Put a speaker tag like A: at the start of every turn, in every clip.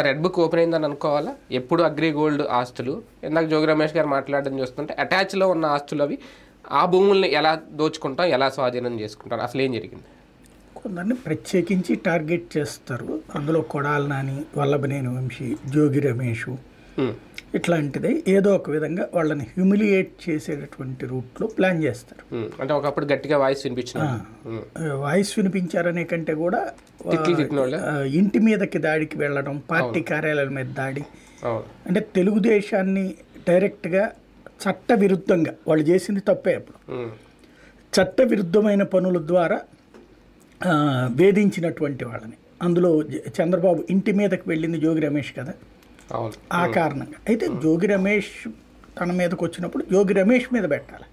A: Red book open అయిందని అనుకోవాలా? ఎప్పుడు అగ్రి గోల్డ్ ఆస్తులు ఇందాక జోగి రమేష్ గారు మాట్లాడడం చూస్తుంటే అటాచ్లో ఉన్న ఆస్తులు అవి ఆ భూముల్ని ఎలా దోచుకుంటాం, ఎలా స్వాధీనం చేసుకుంటాం, అసలు ఏం జరిగింది?
B: కొందరిని ప్రత్యేకించి టార్గెట్ చేస్తారు. అందులో కొడాలి నాని, వల్లభనేని వంశీ, జోగి రమేష్ ఇట్లాంటిది ఏదో ఒక విధంగా వాళ్ళని హ్యూమిలియేట్ చేసేటటువంటి రూట్లో ప్లాన్ చేస్తారు.
A: అంటే ఒకప్పుడు గట్టిగా వాయిస్ వినిపించిన
B: వాయిస్ వినిపించారనే కంటే కూడా ఇంటి మీదకి దాడికి వెళ్ళడం, పార్టీ కార్యాలయాల మీద దాడి, అంటే తెలుగుదేశాన్ని డైరెక్ట్గా చట్ట విరుద్ధంగా వాళ్ళు చేసింది తప్పే. అప్పుడు చట్ట విరుద్ధమైన పనుల ద్వారా వేధించినటువంటి వాళ్ళని, అందులో చంద్రబాబు ఇంటి మీదకి వెళ్ళింది జోగి రమేష్ కదా, ఆ కారణంగా. అయితే జోగి రమేష్ తన మీదకి వచ్చినప్పుడు జోగి రమేష్ మీద పెట్టాలి,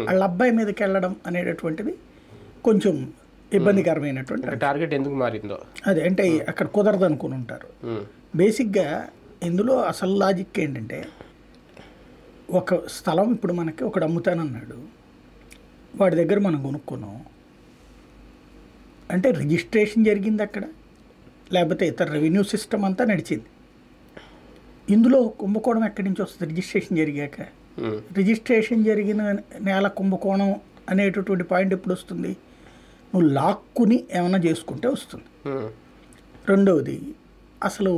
B: వాళ్ళ అబ్బాయి మీదకి వెళ్ళడం అనేటటువంటిది కొంచెం ఇబ్బందికరమైనటువంటి
A: టార్గెట్. ఎందుకు మారిందో
B: అదే, అంటే అక్కడ కుదరదు అనుకుని ఉంటారు. బేసిక్గా ఇందులో అసలు లాజిక్ ఏంటంటే, ఒక స్థలం ఇప్పుడు మనకి ఒకడు అమ్ముతానన్నాడు, వాడి దగ్గర మనం కొనుక్కున్నాం అంటే రిజిస్ట్రేషన్ జరిగింది అక్కడ, లేకపోతే ఇతర రెవెన్యూ సిస్టమ్ అంతా నడిచింది. ఇందులో కుంభకోణం ఎక్కడి నుంచి వస్తుంది? రిజిస్ట్రేషన్ జరిగాక. రిజిస్ట్రేషన్ జరిగిన నేల కుంభకోణం అనేటటువంటి పాయింట్ ఎప్పుడు వస్తుంది? నువ్వు లాక్కుని ఏమైనా చేసుకుంటే వస్తుంది. రెండవది అసలు